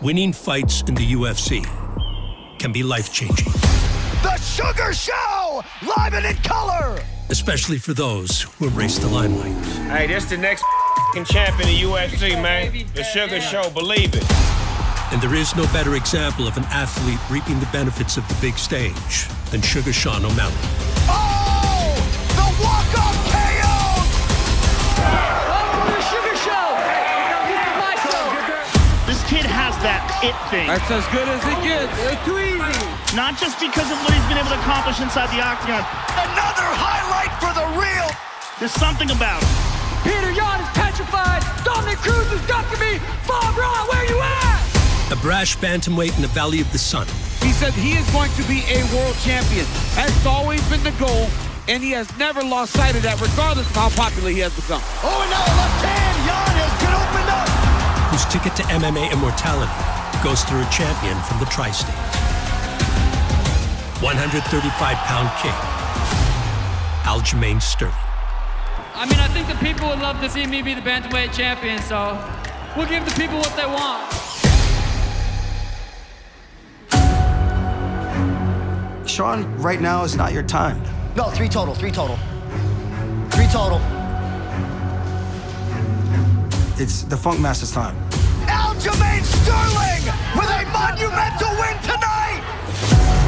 Winning fights in the UFC can be life-changing. The Sugar Show, live and in color! Especially for those who embrace the limelight. Hey, this the next champion of UFC, man. The Sugar Show, believe it. And there is no better example of an athlete reaping the benefits of the big stage than Sugar Sean O'Malley. Oh! The walk-off KO! Welcome to the Sugar Show! This is my show! This kid has that it thing. That's as good as it gets. It's too easy. Not just because of what he's been able to accomplish inside the octagon. Another highlight for the real! There's something about it. Peter Yan is petrified. Dominic Cruz is ducking me. Bob Ron, where you at? A brash bantamweight in the Valley of the Sun. He said he is going to be a world champion. That's always been the goal, and he has never lost sight of that, regardless of how popular he has become. Oh, and now left hand, Yan has been opened up! Whose ticket to MMA immortality goes through a champion from the tri-state. 135-pound king, Aljamain Sterling. I mean, I think the people would love to see me be the bantamweight champion, so we'll give the people what they want. Sean, right now is not your time. No, three total. Three total. It's the Funk Master's time. Aljamain Sterling with a monumental win tonight!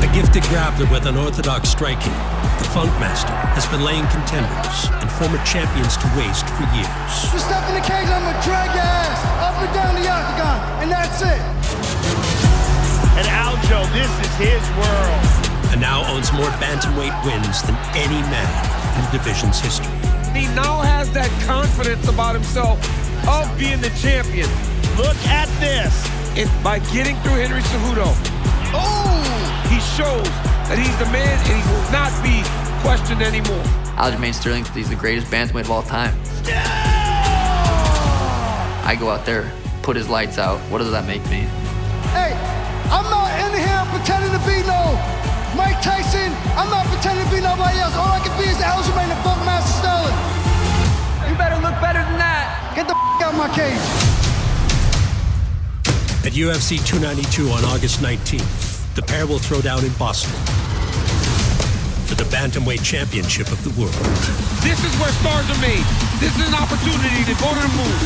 A gifted grappler with unorthodox striking, the Funk Master has been laying contenders and former champions to waste for years. You step in the cage, I'm gonna drag your ass up and down the octagon, and that's it. And Aljo, this is his world. And now owns more bantamweight wins than any man in the division's history. He now has that confidence about himself of being the champion. Look at this. It's by getting through Henry Cejudo. Oh! He shows that he's the man and he will not be questioned anymore. Aljamain Sterling, he's the greatest bantamweight of all time. Yeah! I go out there, put his lights out. What does that make me? Hey, I'm not in here pretending to be no Mike Tyson. I'm not pretending to be nobody else. All I can be is Aljamain the Funk Master Sterling. You better look better than that. Get the out of my cage. At UFC 292 on August 19th, the pair will throw down in Boston for the Bantamweight Championship of the world. This is where stars are made. This is an opportunity to go to the moon.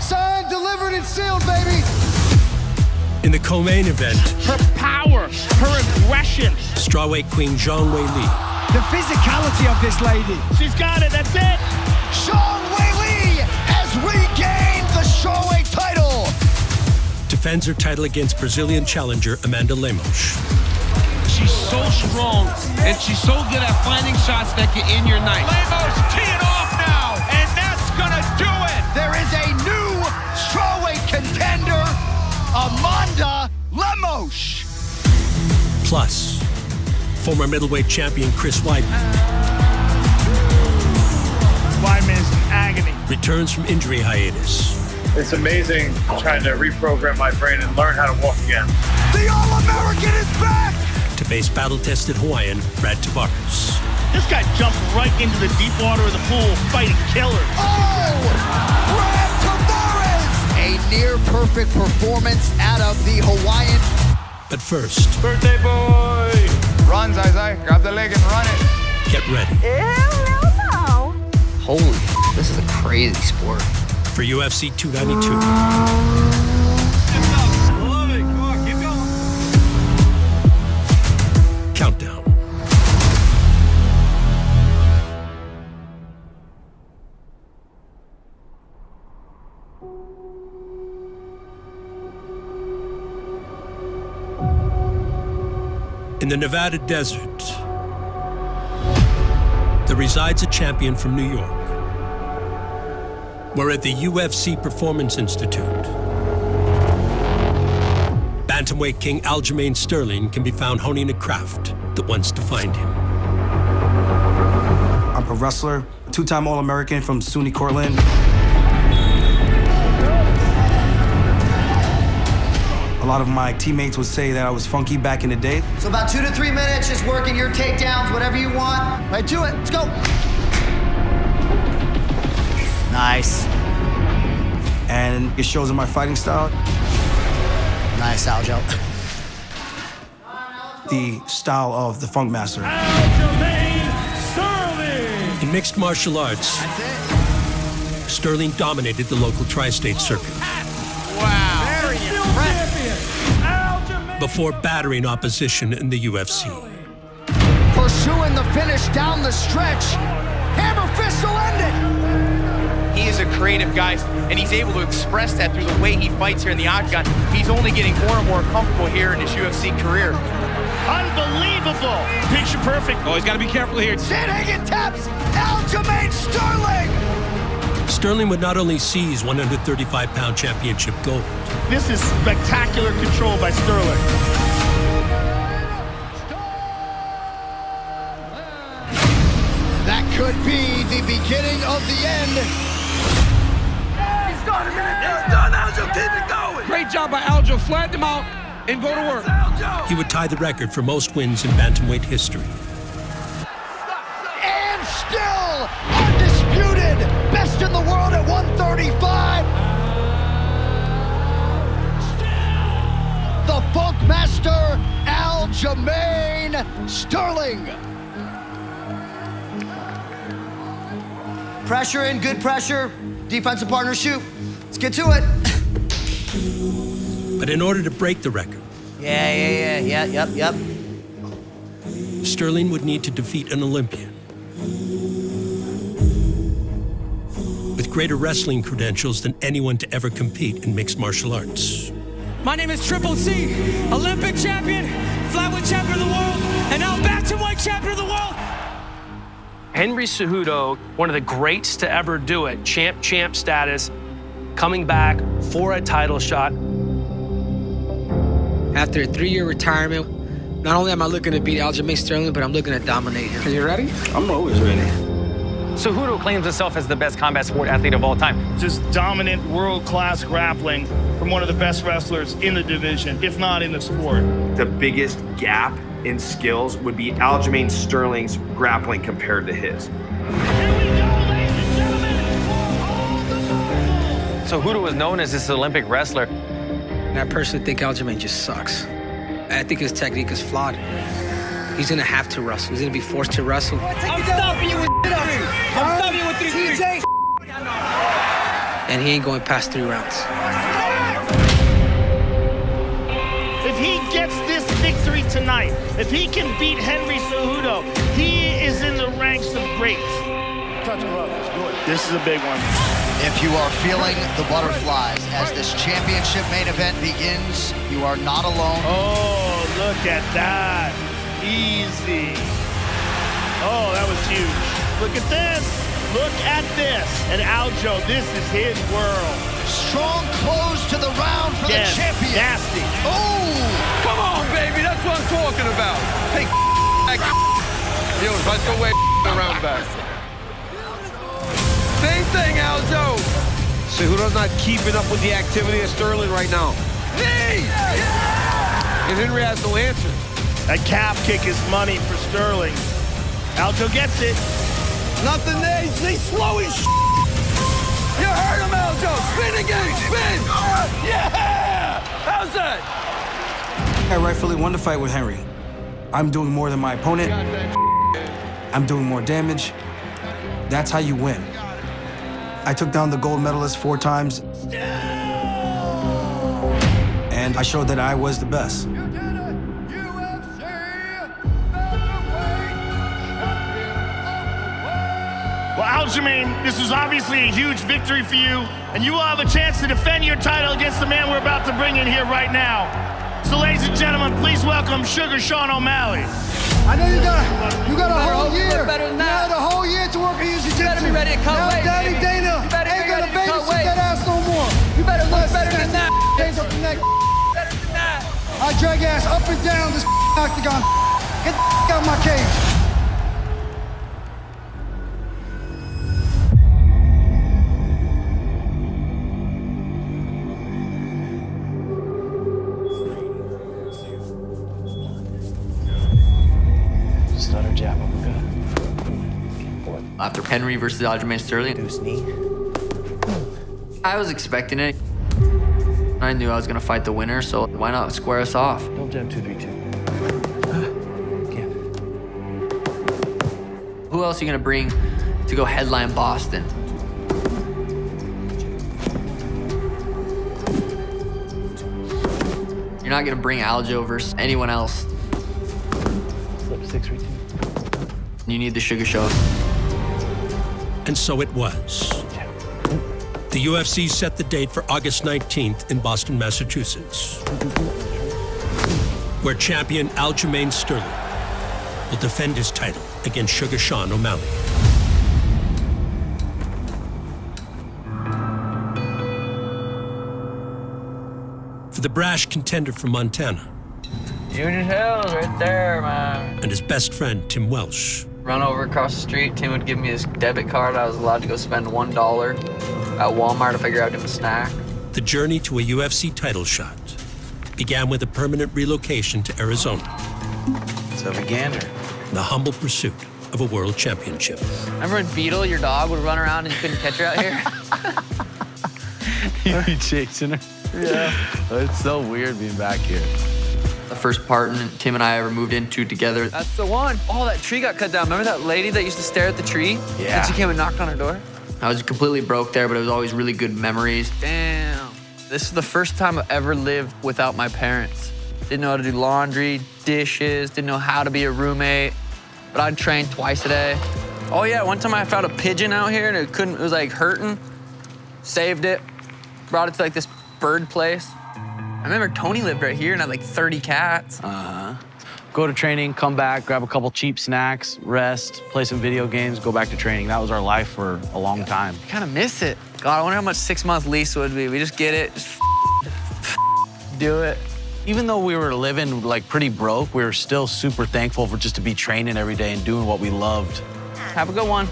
Signed, delivered, and sealed, baby. In the co-main event, Her power, her aggression. strawweight queen Zhang Weili The physicality of this lady. She's got it, that's it. Zhang Weili has regained the strawweight title! defends her title against Brazilian challenger Amanda Lemos. She's so strong, and she's so good at finding shots that get in your night. Lemos teeing off now, and that's gonna do it! There is a new strawweight contender, Amanda Lemos. Plus, former middleweight champion Chris Weidman Weidman is in agony. returns from injury hiatus It's amazing trying to reprogram my brain and learn how to walk again. The All-American is back! to face battle-tested Hawaiian Brad Tavares. This guy jumped right into the deep water of the pool fighting killers. Oh! Brad Tavares! A near-perfect performance out of the Hawaiian. But first, Birthday boy! Run, Zai Zai. Grab the leg and run it. get ready Holy, this is a crazy sport. for UFC 292. Love it, come on, keep going. Countdown. In the Nevada desert, there resides a champion from New York. We're at the UFC Performance Institute. Bantamweight king Aljamain Sterling can be found honing a craft that wants to find him. I'm a wrestler, two-time All-American from SUNY Cortland. A lot of my teammates would say that I was funky back in the day. So about 2 to 3 minutes, just working your takedowns, whatever you want. Right to it, let's go. Nice. And it shows in my fighting style. nice, Aljo. The style of the Funk Master. In mixed martial arts, That's it. Sterling dominated the local tri-state circuit. Wow. Very impressive. Before battering opposition in the UFC. Pursuing the finish down the stretch. Hammer fist will end it. He is a creative guy, and he's able to express that through the way he fights here in the octagon. He's only getting more and more comfortable here in his UFC career. Unbelievable. Picture perfect. Oh, he's got to be careful here. Sandhagen taps Aljamain Sterling. Sterling would not only seize 135-pound championship gold. This is spectacular control by Sterling. That could be the beginning of the end. He's done, Aljo. Keep it going. Great job by Aljo. Flatten him out and go to work. He would tie the record for most wins in bantamweight history. And still undisputed. Best in the world at 135. The Funk Master, Aljamain Sterling. Pressure in, good pressure. Defensive partner shoot. Let's get to it. But in order to break the record, Yep. Sterling would need to defeat an Olympian with greater wrestling credentials than anyone to ever compete in mixed martial arts. My name is Triple C, Olympic champion, flyweight champion of the world, and now bantamweight champion of the world. Henry Cejudo, one of the greats to ever do it, champ status, coming back for a title shot. After a 3-year retirement, not only am I looking to beat Aljamain Sterling, but I'm looking to dominate him. Are you ready? I'm always ready. Cejudo claims himself as the best combat sport athlete of all time. Just dominant, world-class grappling from one of the best wrestlers in the division, if not in the sport. The biggest gap in skills would be Aljamain Sterling's grappling compared to his. Cejudo was known as this Olympic wrestler. And I personally think Aljamain just sucks. I think his technique is flawed. He's gonna have to wrestle. He's gonna be forced to wrestle. I'm stopping you with I'm stopping you with 3-3. And he ain't going past 3 rounds. If he gets this victory tonight, if he can beat Henry Cejudo, he is in the ranks of greats. This is a big one. If you are feeling the butterflies as this championship main event begins, you are not alone. Oh, look at that. Easy. Oh, that was huge. Look at this. Look at this. And Aljo, this is his world. Strong close to the round for the champion. Nasty. Oh! Come on, baby. That's what I'm talking about. Hey, yo, let's go way around back. Same thing, Aljo. Cejudo's not keeping up with the activity of Sterling right now. Knee! And Henry has no answer. That calf kick is money for Sterling. Aljo gets it. Nothing there. He's slow as You heard him, Aljo. Spin again. Spin. Yeah! How's that? I rightfully won the fight with Henry. I'm doing more than my opponent. I'm doing more damage. That's how you win. I took down the gold medalist 4 times. And I showed that I was the best. Well, Aljamain, this was obviously a huge victory for you, and you will have a chance to defend your title against the man we're about to bring in here right now. So, ladies and gentlemen, please welcome Sugar Sean O'Malley. I know you got a whole year. Better than that. You had a whole year to work in jiu-jitsu. You better be ready to cut weight, Daddy baby. Dana You better ain't be gonna ready to cut babysit weight. that ass no more. You better look better than that. Hands up the neck. Better than that. I drag ass up and down this octagon. Get the out of my cage. Stutter jab, after Henry versus Aljamain Sterling. I was expecting it. I knew I was gonna fight the winner, so why not square us off? Don't jab 2-3-2. Who else are you gonna bring to go headline Boston? You're not gonna bring Aljo versus anyone else. Slip 6-3-2. You need the Sugar Show. And so it was. The UFC set the date for August 19th in Boston, Massachusetts, where champion Aljamain Sterling will defend his title against Sugar Sean O'Malley. For the brash contender from Montana, Union Hills right there, man. and his best friend, Tim Welsh, Run over across the street, Tim would give me his debit card. I was allowed to go spend $1 at Walmart to figure out him a snack. the journey to a UFC title shot began with a permanent relocation to Arizona. So we gander. The humble pursuit of a world championship. Remember when Beetle, your dog, would run around and you couldn't catch her out here? You'd be chasing her. Yeah. It's so weird being back here. The first apartment Tim and I ever moved into together. That's the one. Oh, that tree got cut down. Remember that lady that used to stare at the tree? Yeah. And she came and knocked on our door? I was completely broke there, but it was always really good memories. Damn. This is the first time I've ever lived without my parents. Didn't know how to do laundry, dishes, didn't know how to be a roommate, but I'd train twice a day. Oh yeah, one time I found a pigeon out here and it was like hurting. Saved it, brought it to like this bird place. I remember Tony lived right here and had like 30 cats. Go to training, come back, grab a couple cheap snacks, rest, play some video games, go back to training. That was our life for a long time. I kind of miss it. God, I wonder how much 6-month lease would be. We just get it, just do it. Even though we were living like pretty broke, we were still super thankful for just to be training every day and doing what we loved. Have a good one.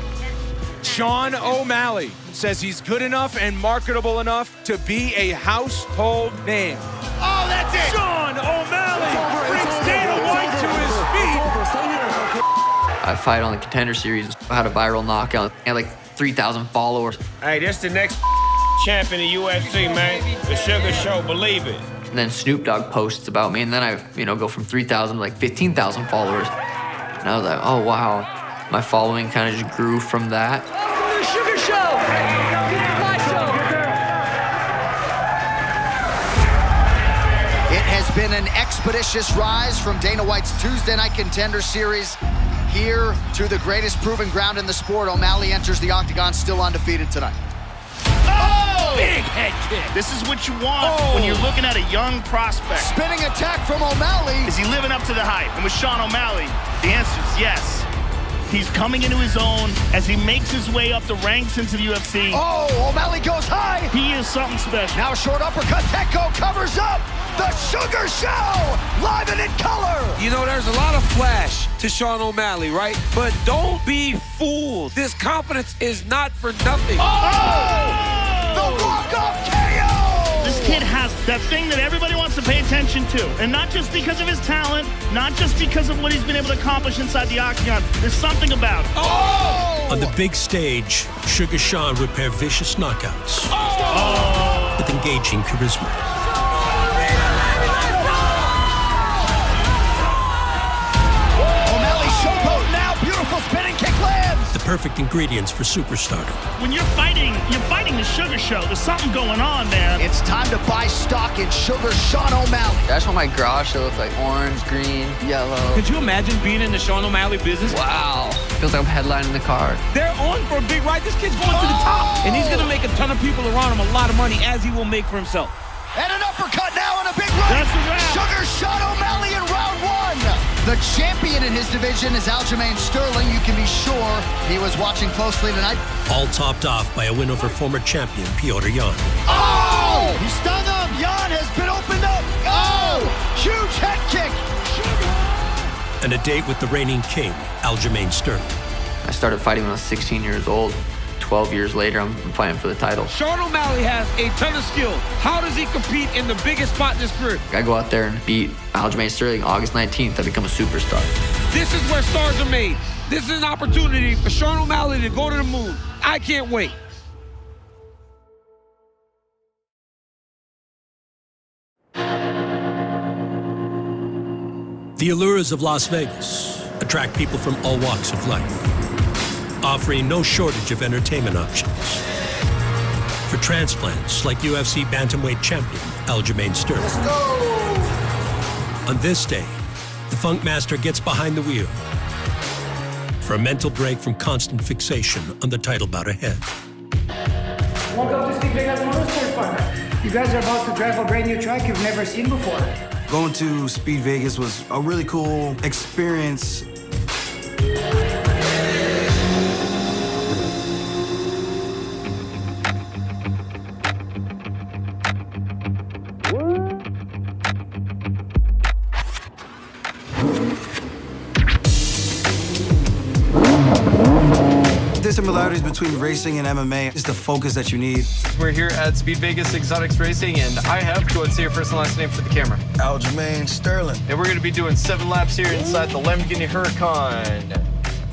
Sean O'Malley says he's good enough and marketable enough to be a household name. Oh, that's it! Sean O'Malley brings Dana White to his feet. I fight on the Contender Series. I had a viral knockout. I had like 3,000 followers. Hey, this the next champion of UFC, man. The Sugar Show, believe it. And then Snoop Dogg posts about me, and then I, go from 3,000 to like 15,000 followers. And I was like, oh, wow. My following kind of just grew from that. The Sugar Show! My show! It has been an expeditious rise from Dana White's Tuesday Night Contender Series here to the greatest proving ground in the sport. O'Malley enters the octagon still undefeated tonight. Oh! Big head kick. This is what you want when you're looking at a young prospect. Spinning attack from O'Malley. Is he living up to the hype? And with Sean O'Malley, the answer is yes. He's coming into his own as he makes his way up the ranks into the UFC. Oh, O'Malley goes high. He is something special. Now a short uppercut. Tecco covers up. The Sugar Show, live and in color. You know, there's a lot of flash to Sean O'Malley, right? But don't be fooled. This confidence is not for nothing. The walk-off KO. This kid has that thing that everybody wants to pay attention to. And not just because of his talent, not just because of what he's been able to accomplish inside the octagon. There's something about it. On the big stage, Sugar Sean would pair vicious knockouts with engaging charisma. Spinning kick lands. The perfect ingredients for superstardom. When you're fighting the Sugar Show. There's something going on, man. It's time to buy stock in Sugar Sean O'Malley. That's what my garage should look like. Orange, green, yellow. Could you imagine being in the Sean O'Malley business? Wow. Feels like I'm headlining the card. They're on for a big ride. This kid's going to the top. And he's going to make a ton of people around him a lot of money, as he will make for himself. And an uppercut now and a big right. That's a wrap. Sugar Sean O'Malley in round one. The champion in his division is Aljamain Sterling. You can be sure he was watching closely tonight. All topped off by a win over former champion Piotr Jan. Oh! He stunned him. Jan has been opened up. Oh! Huge head kick. And a date with the reigning king, Aljamain Sterling. I started fighting when I was 16 years old. 12 years later, I'm fighting for the title. Sean O'Malley has a ton of skill. How does he compete in the biggest spot in his career? I go out there and beat Aljamain Sterling August 19th. I become a superstar. This is where stars are made. This is an opportunity for Sean O'Malley to go to the moon. I can't wait. The allures of Las Vegas attract people from all walks of life, offering no shortage of entertainment options. For transplants like UFC bantamweight champion Aljamain Sterling. Let's go! On this day, the Funk Master gets behind the wheel for a mental break from constant fixation on the title bout ahead. Welcome to Speed Vegas Motorsport Park. You guys are about to drive a brand new track you've never seen before. Going to Speed Vegas was a really cool experience. The similarities between racing and MMA is the focus that you need. We're here at Speed Vegas Exotics Racing, and I have, go and say your first and last name for the camera. Aljamain Sterling. And we're gonna be doing 7 laps here inside the Lamborghini Huracan.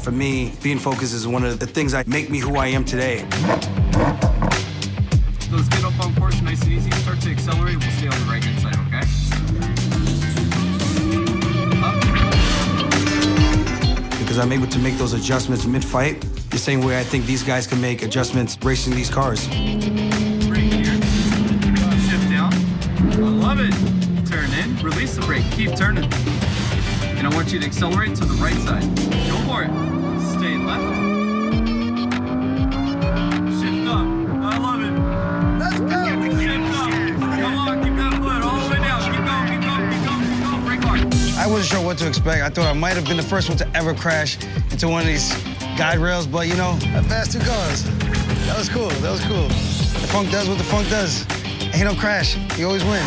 For me, being focused is one of the things that make me who I am today. So let's get up on course nice and easy. Start to accelerate, we'll stay on the right-hand side, okay? Because I'm able to make those adjustments mid-fight, the same way I think these guys can make adjustments racing these cars. Brake here. Shift down. I love it. Turn in, release the brake, keep turning. And I want you to accelerate to the right side. Go for it. Stay left. Shift up. I love it. Let's go! Shift up. Come on, keep that foot all the way down. Keep going, keep going, keep going, keep going. Brake hard. I wasn't sure what to expect. I thought I might have been the first one to ever crash into one of these guide rails, but you know, I passed 2 cars. That was cool, that was cool. The Funk does what the Funk does. He don't crash, he always wins.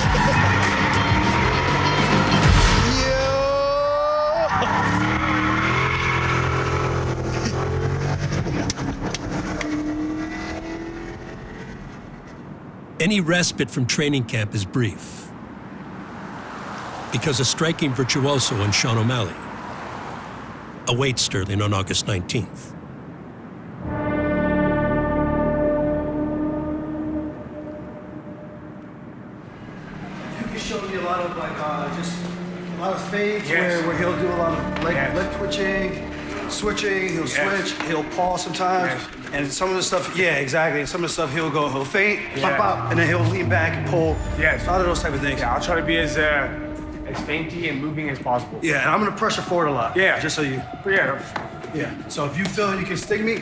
Any respite from training camp is brief, because a striking virtuoso in Sean O'Malley awaits Sterling on August 19th. He showed me a lot of just a lot of fades where he'll do a lot of leg twitching, switching. He'll switch. He'll pause sometimes, and some of the stuff. Yeah, exactly. Some of the stuff he'll feint, pop out, and then he'll lean back and pull. Yes. A lot of those type of things. Yeah, I'll try to be as feinty and moving as possible. Yeah, and I'm gonna pressure forward a lot. Yeah. Just so you. Yeah. So if you feel you can stick me.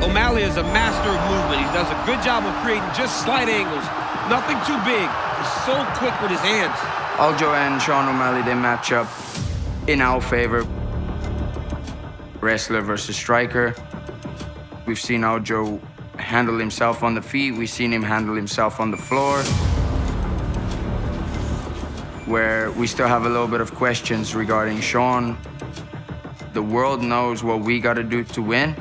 O'Malley is a master of movement. He does a good job of creating just slight angles. Nothing too big. He's so quick with his hands. Aljo and Sean O'Malley, they match up in our favor. Wrestler versus striker. We've seen Aljo handle himself on the feet. We've seen him handle himself on the floor. Where we still have a little bit of questions regarding Sean. The world knows what we gotta do to win.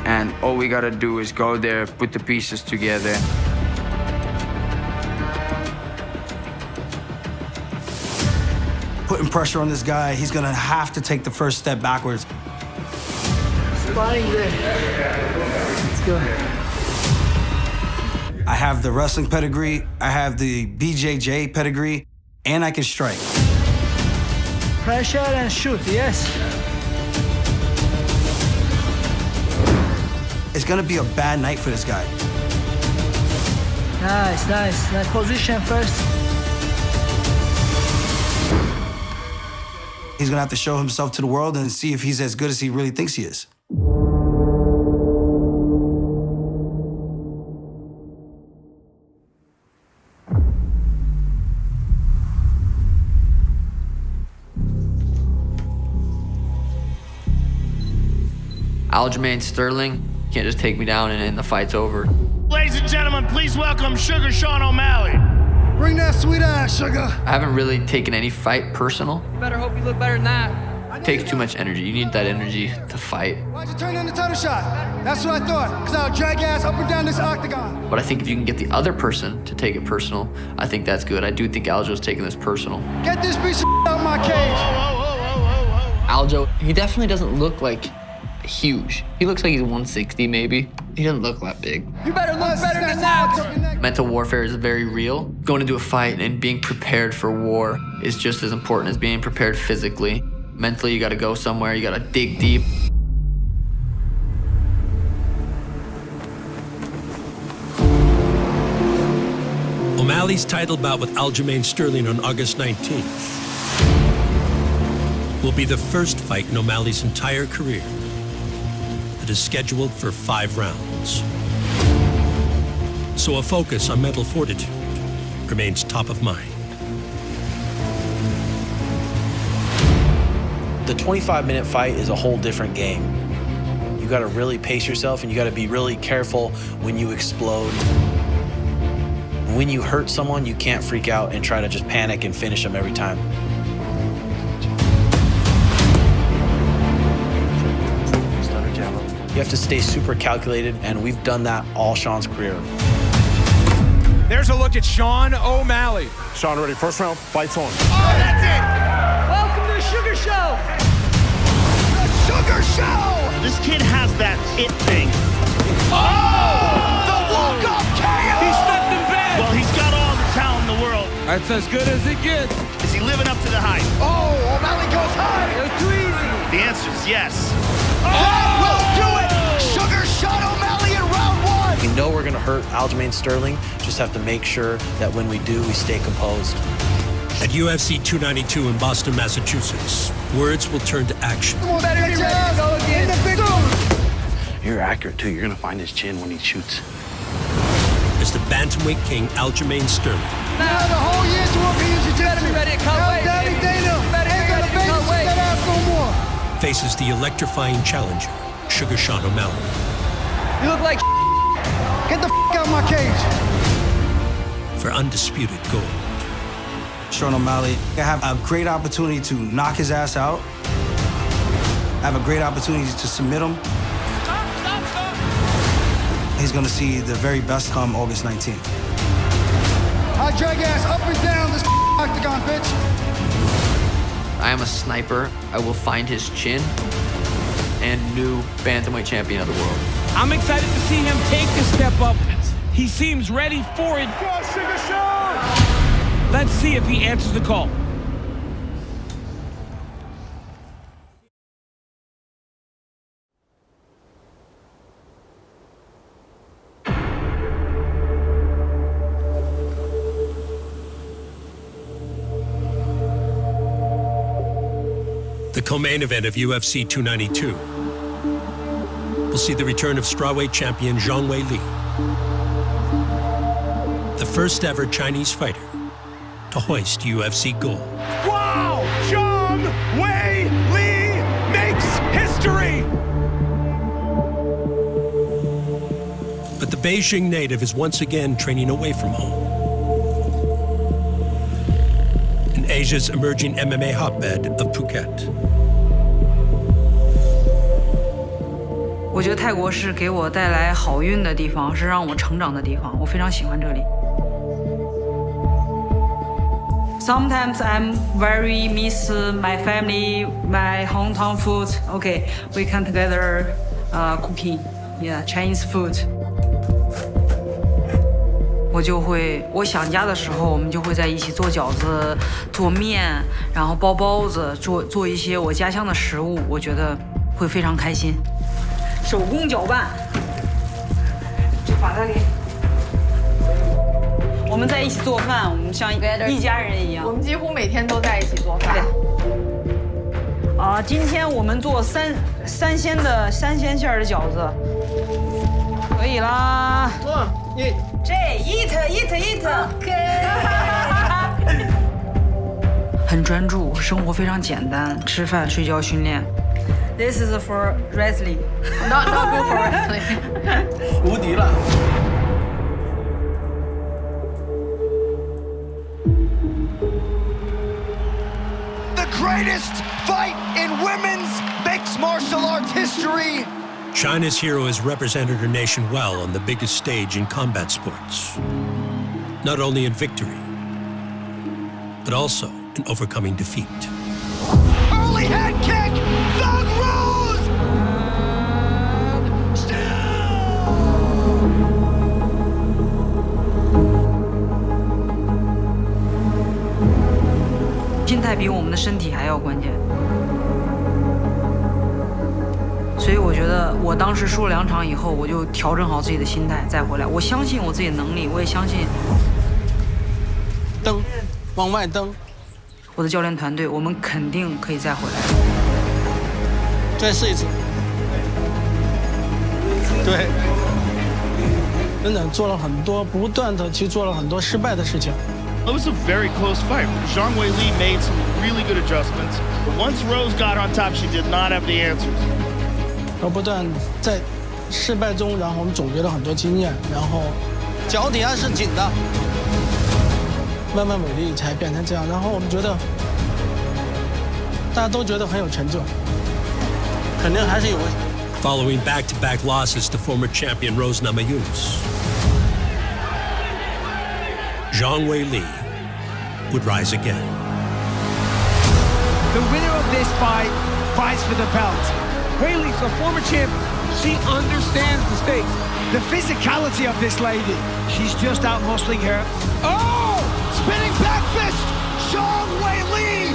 And all we gotta do is go there, put the pieces together. Putting pressure on this guy, he's gonna have to take the first step backwards. Spotting there. Let's go. I have the wrestling pedigree, I have the BJJ pedigree, and I can strike. Pressure and shoot, yes. It's gonna be a bad night for this guy. Nice, nice. Nice position first. He's gonna have to show himself to the world and see if he's as good as he really thinks he is. Aljamain Sterling can't just take me down and the fight's over. Ladies and gentlemen, please welcome Sugar Sean O'Malley. Bring that sweet ass, Sugar. I haven't really taken any fight personal. You better hope you look better than that. It takes too much energy. You need that energy to fight. Why'd you turn in the title shot? That's what I thought, because I'll drag your ass up and down this octagon. But I think if you can get the other person to take it personal, I think that's good. I do think Aljo's taking this personal. Get this piece of out my cage. Aljo, he definitely doesn't look like huge. He looks like he's 160 maybe. He doesn't look that big. You better look better than that. Mental warfare is very real. Going into a fight and being prepared for war is just as important as being prepared physically. Mentally, you gotta go somewhere, you gotta dig deep. O'Malley's title bout with Aljamain Sterling on August 19th will be the first fight in O'Malley's entire career that is scheduled for 5 rounds. So a focus on mental fortitude remains top of mind. The 25-minute fight is a whole different game. You gotta really pace yourself and you gotta be really careful when you explode. When you hurt someone, you can't freak out and try to just panic and finish them every time. You have to stay super calculated, and we've done that all Sean's career. There's a look at Sean O'Malley. Sean, ready? First round, fights on. Oh, that's it! Welcome to the Sugar Show! The Sugar Show! This kid has that it thing. Oh! The walk-off KO! He stepped in bed! Well, he's got all the talent in the world. That's as good as it gets. Is he living up to the hype? Oh, O'Malley goes high! It was too easy! The answer is yes. That will do it! Sugar shot O'Malley in round 1! We know we're gonna hurt Aljamain Sterling, just have to make sure that when we do, we stay composed. At UFC 292 in Boston, Massachusetts, words will turn to action. Come on, better be ready to go again. In the big room! You're accurate, too. You're gonna find his chin when he shoots. As the bantamweight king Aljamain Sterling Now the whole year's European Jiu-Jitsu. Better be ready to cut weight. Daddy Dana. Ain't gonna babysit that ass no more. faces the electrifying challenger, Sugar Sean O'Malley. You look like Get the out of my cage. For undisputed gold. Sean O'Malley, I have a great opportunity to knock his ass out. I have a great opportunity to submit him. He's gonna see the very best come August 19th. I drag ass up and down this octagon, bitch. I am a sniper. I will find his chin. And new bantamweight champion of the world. I'm excited to see him take the step up. He seems ready for it. Go, Sugar Sean! Let's see if he answers the call. The co-main event of UFC 292 will see the return of strawweight champion Zhang Wei Li, the first ever Chinese fighter to hoist UFC gold. Wow! Zhang Wei Li makes history! But the Beijing native is once again training away from home. In Asia's emerging MMA hotbed of Phuket. 我觉得泰国是给我带来好运的地方，是让我成长的地方，我非常喜欢这里。Sometimes I'm very miss my family, my hometown food. Okay, we come together, cooking, yeah, Chinese food. 我想家的时候，我们就会在一起做饺子、做面，然后包包子，做一些我家乡的食物，我觉得会非常开心。手工搅拌，就把它给。我们在一起做饭，我们像一家人一样。我们几乎每天都在一起做饭。对。今天我们做三鲜馅的饺子，可以啦。这 eat。很专注，生活非常简单，吃饭、睡觉、训练。This is for wrestling. Not good for wrestling. 无敌了。The greatest fight in women's mixed martial arts history. China's hero has represented her nation well on the biggest stage in combat sports. Not only in victory, but also in overcoming defeat. Early head kick! Thug Rose! 比我们的身体还要关键。所以我觉得我当时输了2场以后，我就调整好自己的心态再回来。我相信我自己的能力，我也相信蹬，往外蹬。我的教练团队，我们肯定可以再回来。再试一次。对，真的做了很多，不断的去做了很多失败的事情。It was a very close fight. Zhang Weili made some really good adjustments, but once Rose got on top, she did not have the answers. 然后不断在失败中，然后我们总结了很多经验，然后脚底下是紧的，慢慢美丽才变成这样。然后我们觉得，大家都觉得很有成就，肯定还是有问题。Following back-to-back losses to former champion Rose Namajunas, Zhang Weili would rise again. The winner of this fight fights for the belt. Weili's a former champ. She understands the stakes. The physicality of this lady. She's just out muscling her. Oh! Spinning back fist! Zhang Weili!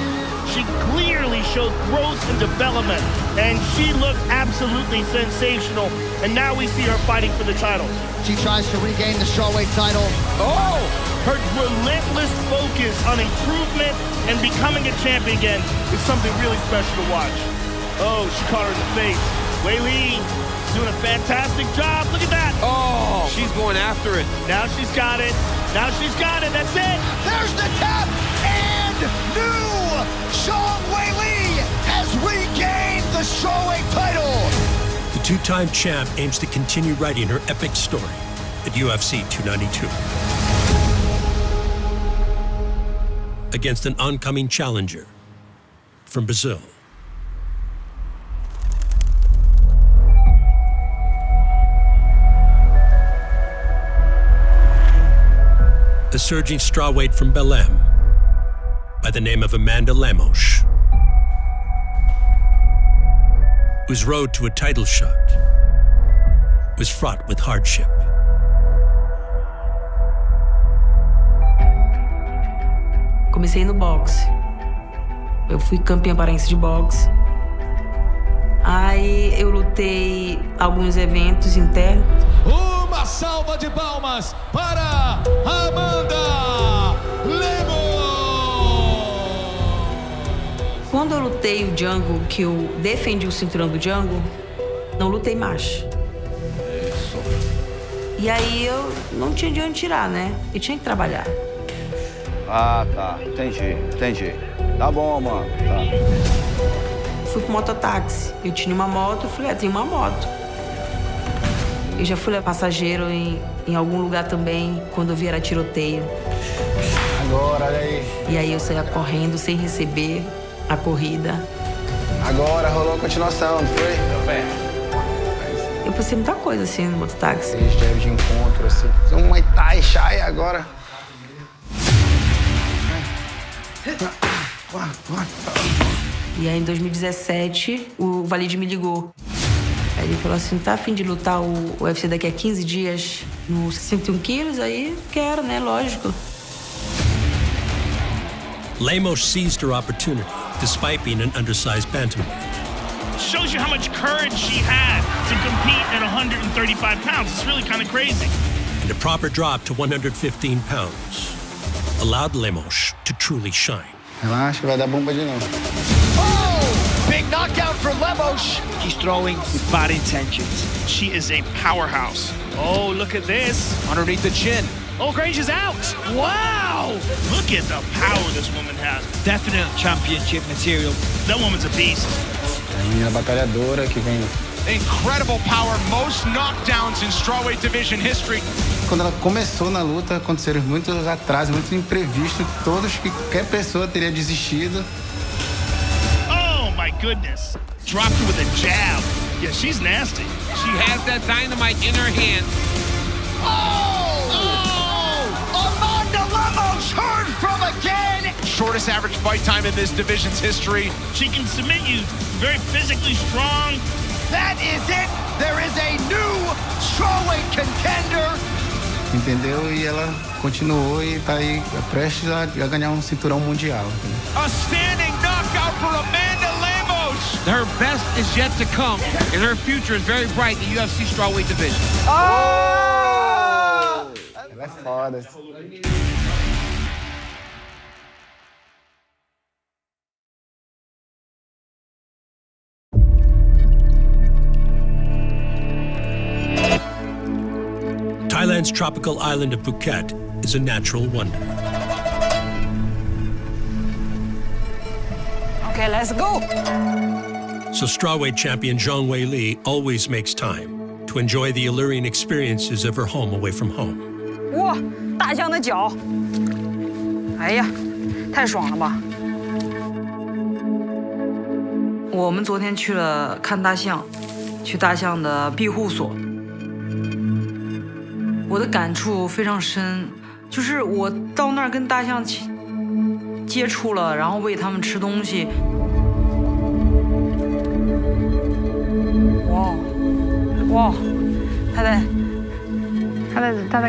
She clearly showed growth and development, and she looked absolutely sensational. And now we see her fighting for the title. She tries to regain the strawweight title. Oh! Her relentless focus on improvement and becoming a champion again is something really special to watch. Oh, she caught her in the face. Weili doing a fantastic job. Look at that. Oh, she's going after it. Now she's got it. Now she's got it. That's it. There's the tap. And new Zhang Weili has regained the strawweight title. The two-time champ aims to continue writing her epic story at UFC 292. Against an oncoming challenger from Brazil. A surging strawweight from Belém by the name of Amanda Lemos, whose road to a title shot was fraught with hardship. Comecei no boxe. Eu fui campeã paraense de boxe. Aí eu lutei alguns eventos internos. Uma salva de palmas para Amanda Lemos! Quando eu lutei o Django, que eu defendi o cinturão do Django, não lutei mais. Isso. E aí eu não tinha de onde tirar, né? Eu tinha que trabalhar. Ah, tá. Entendi. Tá bom, mano. Tá. Fui pro mototáxi. Eu tinha uma moto, eu falei, tem uma moto. Eu já fui passageiro em algum lugar também, quando eu vi era tiroteio. Agora, olha aí. E aí eu saía correndo sem receber a corrida. Agora rolou a continuação, não foi? Eu passei muita coisa assim no mototáxi. A gente teve de encontro, assim. Um Muay Thai, Chai agora. E aí em 2017, o Valide me ligou. Aí ele falou assim, tá a fim de lutar o UFC daqui a 15 dias no 61 quilos? Aí quero, né? Lógico. Lemos seized her opportunity, despite being an undersized bantamweight. Shows you how much courage she had to compete at 135 pounds. It's really kind of crazy. And a proper drop to 115 pounds allowed Lemos to truly shine. Relaxa, vai dar bomba de novo. Oh! Big knockout for Lemos. She's throwing with bad intentions. She is a powerhouse. Oh, look at this. Underneath the chin. Oh, Grange is out. Wow. Look at the power this woman has. Definite championship material. That woman's a beast. A menina batalhadora que vem. Incredible power. Most knockdowns in strawweight division history. Quando ela começou na luta, aconteceram muitos atrasos, muitos imprevistos, todos que qualquer pessoa teria desistido. Oh, my goodness. Dropped her with a jab. Yeah, she's nasty. She has that dynamite in her hand. Amanda Lemos heard from again. Shortest average fight time in this division's history. She can submit you. Very physically strong. That is it. There is a new strawweight contender. entendeu? E ela continuou e tá aí prestes a ganhar um cinturão mundial. A standing knockout for Amanda Lemos. Her best is yet to come, and her future is very bright in the UFC strawweight division. Oh! Ela é foda. Thailand's tropical island of Phuket is a natural wonder. Okay, let's go. So strawweight champion Zhang Weili always makes time to enjoy the alluring experiences of her home away from home. 哇，大象的脚！哎呀，太爽了吧！我们昨天去了看大象，去大象的庇护所。我的感触非常深，就是我到那儿跟大象接触了，然后喂它们吃东西。哇，哇，它在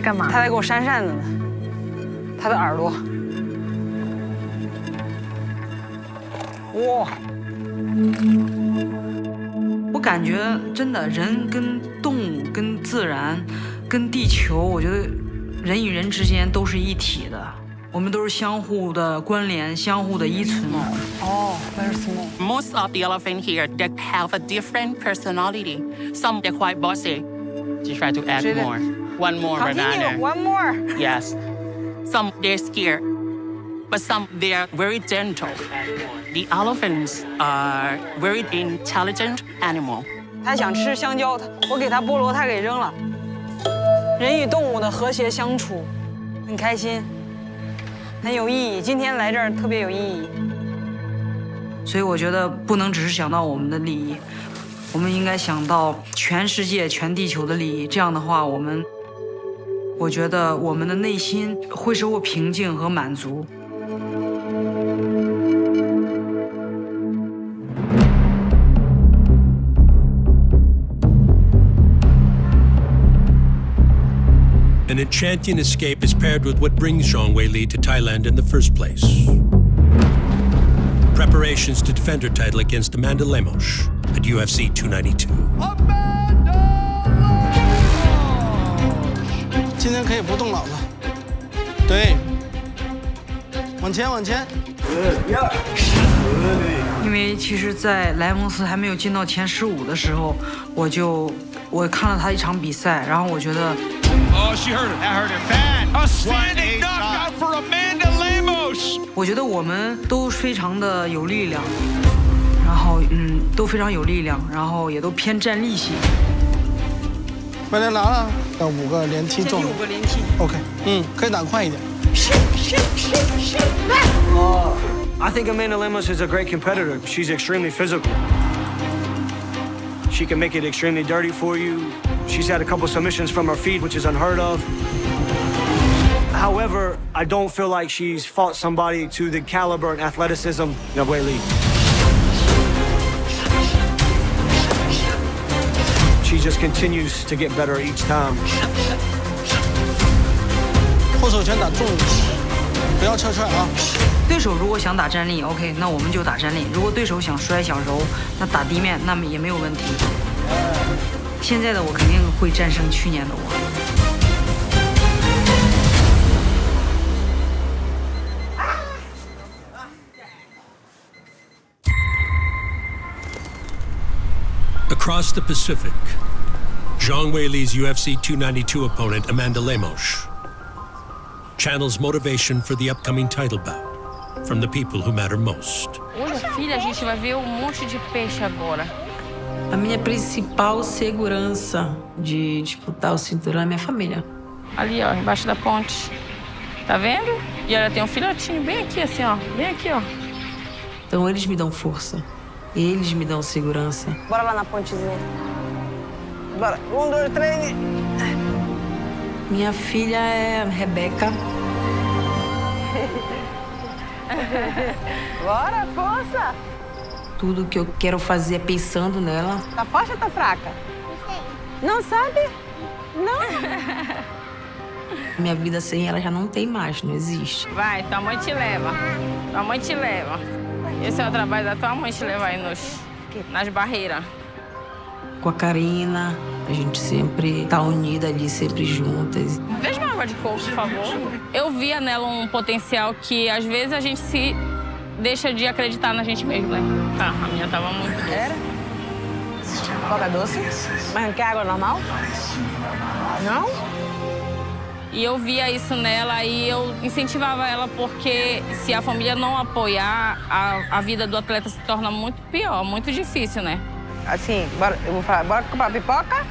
干嘛？它在给我扇扇子呢，它的耳朵。哇，我感觉真的人跟动物、跟自然、跟地球，我觉得人与人之间都是一体的，我们都是相互的关联、相互的依存。哦 ，very small. Most of the elephant here, they have a different personality. Some they're quite bossy. She try to add more. One more banana. One more. Yes. Some they're scared, but some they are very gentle. The elephants are very intelligent animal. 它想吃香蕉，我给它菠萝，它给扔了。人与动物的和谐相处，很开心，很有意义。今天来这儿特别有意义。所以我觉得不能只是想到我们的利益，我们应该想到全世界、全地球的利益。这样的话，我觉得我们的内心会收获平静和满足。An enchanting escape is paired with what brings Zhang Weili to Thailand in the first place. Preparations to defend her title against Amanda Lemos at UFC 292. 今天可以不动脑子，对，往前往前。因为其实，在莱蒙斯还没有进到前15的时候，我看了他一场比赛，然后我觉得。Oh, she hurt him. That hurt him bad. A standing knockout for Amanda Lemos. 我觉得我们都非常的有力量，然后都非常有力量，然后也都偏站立型。快点拿了，要5个连踢中。5个连踢。OK，可以打快一点。I think Amanda Lemos is a great competitor. She's extremely physical. She can make it extremely dirty for you. She's had a couple submissions from her feet, which is unheard of. However, I don't feel like she's fought somebody to the caliber and athleticism of Weili. She just continues to get better each time. 后手拳打重一点，不要撤踹啊！对手如果想打站立 ，OK， 那我们就打站立；如果对手想摔想揉，那打地面那么也没有问题。现在的我肯定会战胜去年的我。Across the Pacific, Zhang Weili's UFC 292 opponent Amanda Lemos channels motivation for the upcoming title bout from the people who matter most. Olha, filha, a gente vai ver monte de peixe agora. A minha principal segurança de disputar o cinturão é minha família. Ali, ó, embaixo da ponte. Tá vendo? E ela tem um filhotinho bem aqui, assim, ó. Bem aqui, ó. Então eles me dão força. Eles me dão segurança. Bora lá na pontezinha. Bora. 1, 2, 3. Minha filha é a Rebeca. Bora, força! Tudo que eu quero fazer é pensando nela. Tá forte ou tá fraca? Não sabe? Não? Minha vida sem ela já não tem mais, não existe. Vai, tua mãe te leva. Tua mãe te leva. Esse é o trabalho da tua mãe te levar aí nas barreiras. Com a Karina, a gente sempre tá unida ali, sempre juntas. Veja uma água de coco, por favor. Eu via nela um potencial que, às vezes, a gente se deixa de acreditar na gente mesmo, né? Tá, a minha tava muito doce. Era? Coca doce? Mas não quer água normal? Não? E eu via isso nela e eu incentivava ela porque se a família não apoiar, a vida do atleta se torna muito pior, muito difícil, né? Assim, eu vou falar, bora comprar pipoca?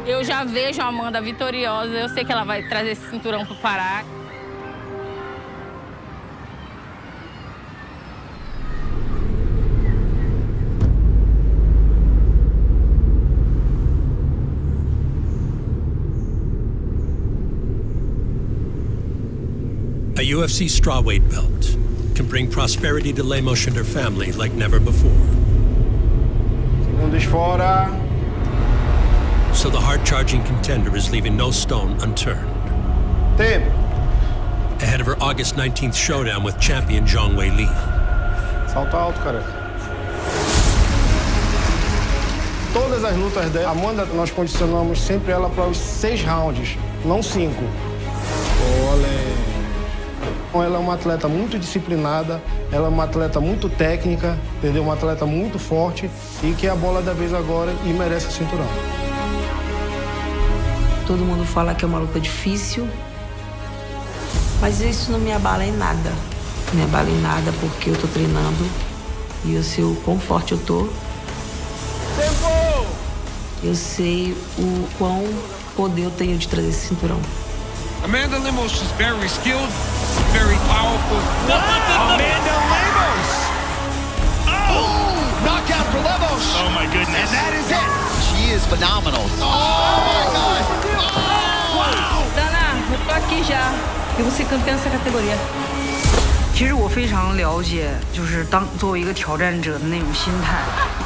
Eu já vejo a Amanda vitoriosa, eu sei que ela vai trazer esse cinturão pro Pará. A UFC strawweight belt can bring prosperity to Lemos and her family like never before. Segundos fora. So the hard-charging contender is leaving no stone unturned. Tempo. Ahead of her August 19th showdown with champion Zhang Weili. Salto alto, cara. Todas as lutas dela, Amanda, nós condicionamos sempre ela para os 6 rounds, não 5. Olé. Ela é uma atleta muito disciplinada, ela é uma atleta muito técnica, entendeu? Uma atleta muito forte e que é a bola da vez agora e merece o cinturão. Todo mundo fala que é uma luta difícil, mas isso não me abala em nada. Não me abala em nada porque eu tô treinando e eu sei o quão forte eu tô. Tempo! Eu sei o quão poder eu tenho de trazer esse cinturão. Amanda Lemos is very skilled, very powerful. Amanda Lemos! Oh! Knockout for Lemos! Oh, my goodness. And that is it! She is phenomenal. Oh, my God! Wow! Dana, eu tô aqui já. Eu vou ser campeã dessa categoria. 其实我非常了解，就是作为一个挑战者的那种心态，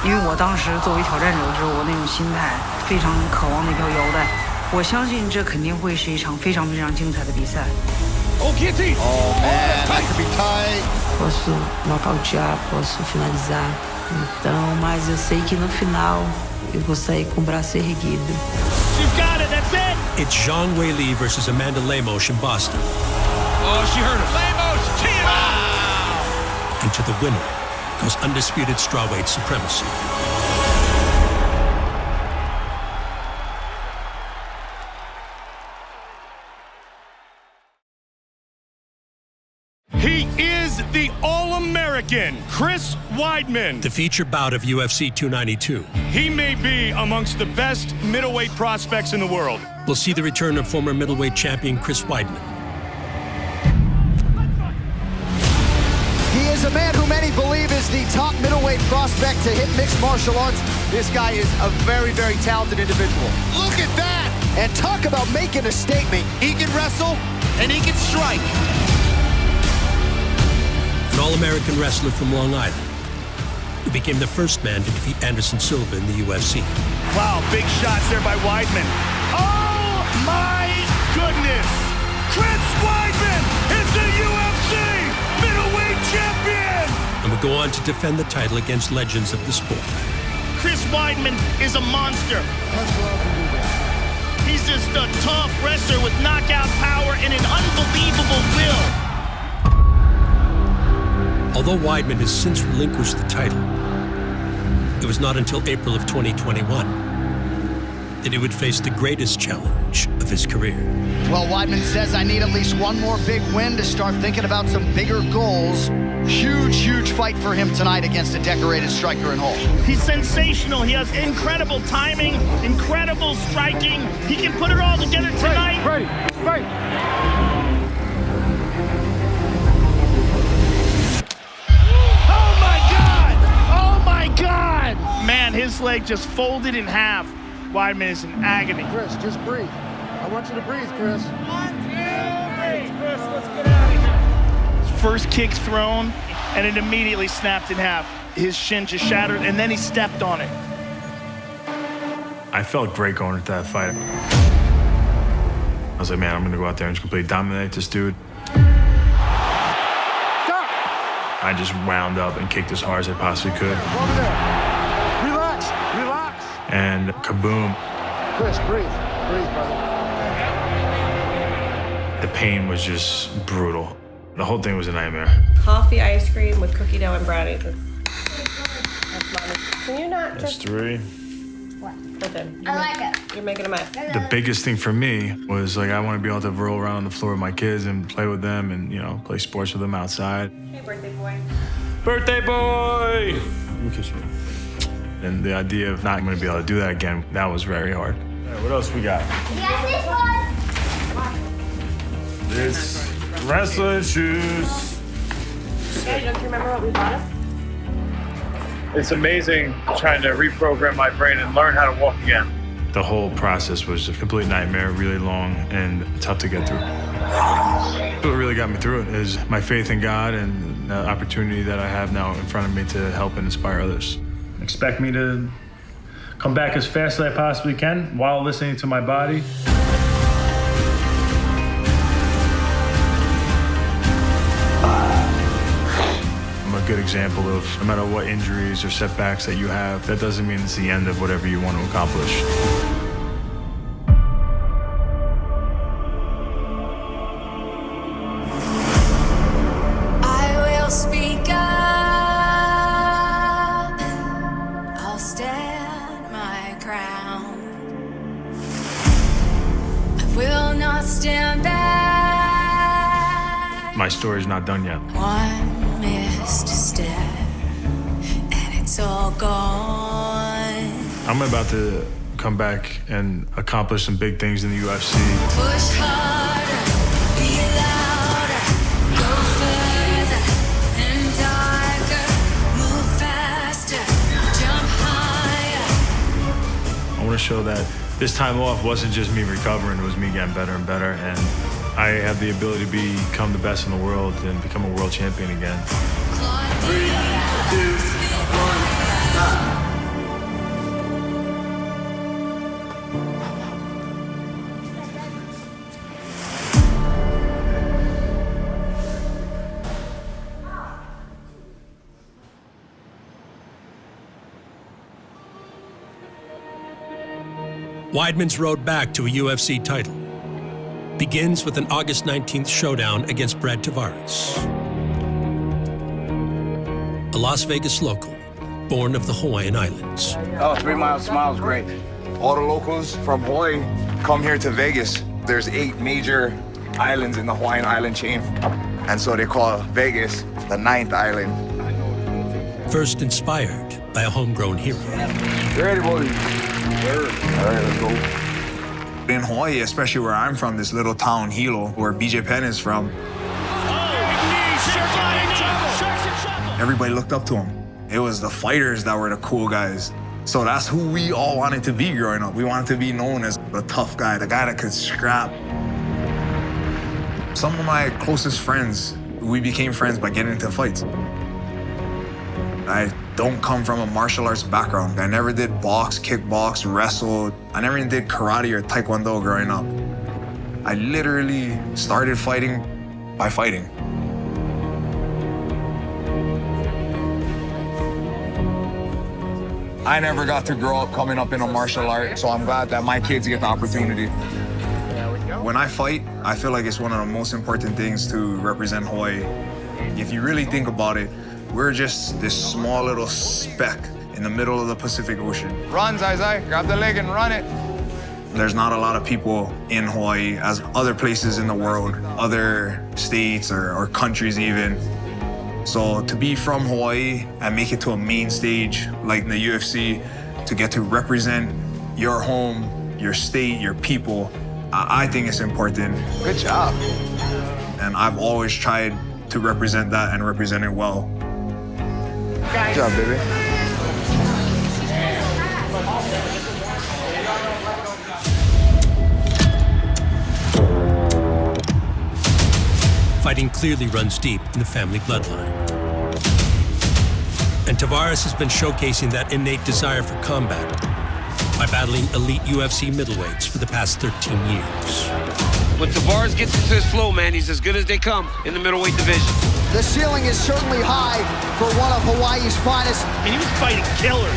因为我当时作为挑战者的时候，我那种心态非常渴望那条腰带。我相信这肯定会是一场非常非常精彩的比赛。Oh, man, that could be tight. Posso nocautear, posso finalizar. Então, mas eu sei que no final eu vou sair com o braço erguido. You've got it, that's it! It's Zhang Weili versus Amanda Lemos in Boston. Oh, she hurt him. Lemos, team! Wow! And to the winner goes undisputed strawweight supremacy. He is the All-American, Chris Weidman. The feature bout of UFC 292. He may be amongst the best middleweight prospects in the world. We'll see the return of former middleweight champion Chris Weidman. He is a man who many believe is the top middleweight prospect to hit mixed martial arts. This guy is a very, very talented individual. Look at that! And talk about making a statement. He can wrestle and he can strike. An All-American wrestler from Long Island, who became the first man to defeat Anderson Silva in the UFC. Wow, big shots there by Weidman. Oh my goodness! Chris Weidman is the UFC middleweight champion! And will go on to defend the title against legends of the sport. Chris Weidman is a monster. He's just a tough wrestler with knockout power and an unbelievable will. Although Weidman has since relinquished the title, it was not until April of 2021 that he would face the greatest challenge of his career. Well, Weidman says I need at least one more big win to start thinking about some bigger goals. Huge, huge fight for him tonight against a decorated striker in Hall. He's sensational. He has incredible timing, incredible striking. He can put it all together tonight. Ready, fight. God! Man, his leg just folded in half. Weidman is in agony. Chris, just breathe. I want you to breathe, Chris. 1, 2, 3. Chris, let's get out of here. His first kick thrown, and it immediately snapped in half. His shin just shattered, and then he stepped on it. I felt great going into that fight. I was like, man, I'm gonna go out there and just completely dominate this dude. I just wound up and kicked as hard as I possibly could. Over there. Relax, relax. And kaboom. Chris, breathe, brother. The pain was just brutal. The whole thing was a nightmare. Coffee ice cream with cookie dough and brownies. That's mommy. Can you not That's just... 3. What? Listen, I like it. You're making a mess. The biggest thing for me was like, I want to be able to roll around on the floor with my kids and play with them and, you know, play sports with them outside. Hey, birthday boy. Birthday boy! Let me kiss you. And the idea of not going to be able to do that again, that was very hard. All right, what else we got? Yes, this one. This wrestling shoes. Yeah, don't you remember what we bought us? It's amazing trying to reprogram my brain and learn how to walk again. The whole process was a complete nightmare, really long and tough to get through. What really got me through it is my faith in God and the opportunity that I have now in front of me to help and inspire others. Expect me to come back as fast as I possibly can while listening to my body. I'm a good example of no matter what injuries or setbacks that you have, that doesn't mean it's the end of whatever you want to accomplish. I will speak up. I'll stand my ground. I will not stand back. My story's not done yet. One missed step, and it's all gone. I'm about to come back and accomplish some big things in the UFC. Push harder, be louder, go further and darker, move faster, jump higher. I want to show that this time off wasn't just me recovering, it was me getting better and better. And I have the ability to become the best in the world and become a world champion again. 3, 2, 1. Weidman's road back to a UFC title begins with an August 19th showdown against Brad Tavares. A Las Vegas local, born of the Hawaiian Islands. Oh, 3 Mile Smile's great. All the locals from Hawaii come here to Vegas. There's 8 major islands in the Hawaiian island chain. And so they call Vegas the 9th island. First inspired by a homegrown hero. Ready, boys? All right, let's go. In Hawaii, especially where I'm from, this little town, Hilo, where BJ Penn is from, everybody looked up to him. It was the fighters that were the cool guys. So that's who we all wanted to be growing up. We wanted to be known as the tough guy, the guy that could scrap. Some of my closest friends, we became friends by getting into fights. I don't come from a martial arts background. I never did box, kickbox, wrestle. I never even did karate or taekwondo growing up. I literally started fighting by fighting. I never got to grow up coming up in a martial art, so I'm glad that my kids get the opportunity. When I fight, I feel like it's one of the most important things to represent Hawaii. If you really think about it, we're just this small little speck in the middle of the Pacific Ocean. Run, Zai Zai, grab the leg and run it. There's not a lot of people in Hawaii as other places in the world, other states or countries even. So to be from Hawaii and make it to a main stage like the UFC, to get to represent your home, your state, your people, I think it's important. Good job. And I've always tried to represent that and represent it well. Good job, baby. Fighting clearly runs deep in the family bloodline. And Tavares has been showcasing that innate desire for combat by battling elite UFC middleweights for the past 13 years. When Tavares gets into his flow, man, he's as good as they come in the middleweight division. The ceiling is certainly high for one of Hawaii's finest. And he was fighting killers.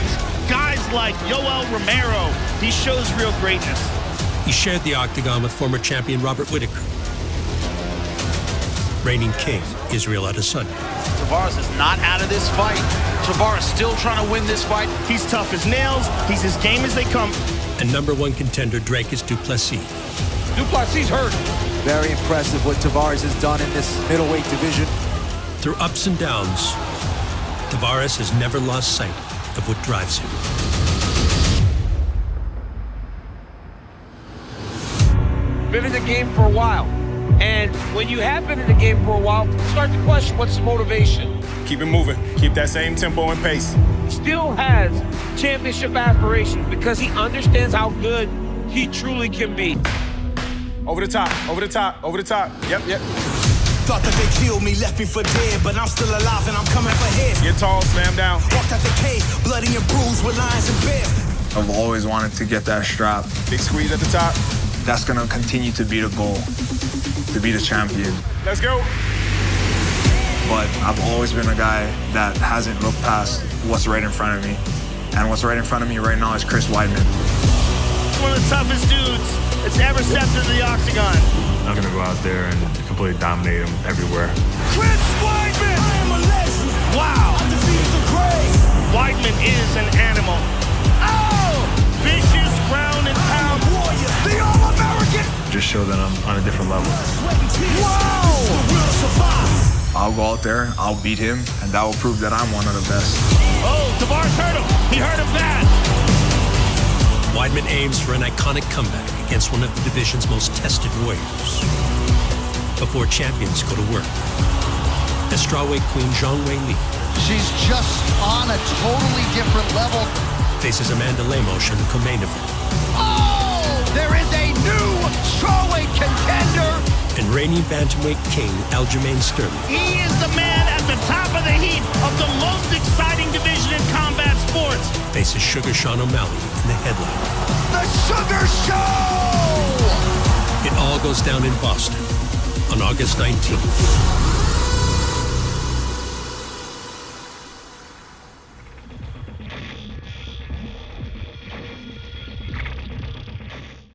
Guys like Yoel Romero. He shows real greatness. He shared the octagon with former champion Robert Whittaker. Reigning king Israel Adesanya. Tavares is not out of this fight. Tavares still trying to win this fight. He's tough as nails. He's as game as they come. And number one contender Dricus Du Plessis. Du Plessis hurt. Very impressive what Tavares has done in this middleweight division. Through ups and downs, Tavares has never lost sight of what drives him. Been in the game for a while. And when you have been in the game for a while, start to question what's the motivation. Keep it moving. Keep that same tempo and pace. Still has championship aspirations because he understands how good he truly can be. Over the top, over the top, over the top. Yep. Thought that they killed me, left me for dead, but I'm still alive and I'm coming for head. Get tall, slam down. Walked out the cage, bloody and bruised with lions and bears. I've always wanted to get that strap. Big squeeze at the top. That's gonna continue to be the goal, to be the champion. Let's go. But I've always been a guy that hasn't looked past what's right in front of me. And what's right in front of me right now is Chris Weidman. One of the toughest dudes that's ever stepped into the octagon. I'm gonna go out there and completely dominate him everywhere. Chris Weidman! I am a legend. Wow! I defeated the grave. Weidman is an animal. Oh! Vicious ground and pound Warrior, the All-American. Just show that I'm on a different level. Wow! The will survive. I'll go out there, I'll beat him, and that will prove that I'm one of the best. Oh, Tavares hurt him. He heard him bad. Weidman aims for an iconic comeback against one of the division's most tested warriors. Before champions go to work, as strawweight queen Zhang Weili She's just on a totally different level. faces Amanda Lemos in the co-main event. Oh! There is a new strawweight contender. And reigning bantamweight king Aljamain Sterling He is the man at the top of the heap of the most exciting division in combat sports. faces Sugar Sean O'Malley in the headline. The Sugar Show! It all goes down in Boston on August 19th.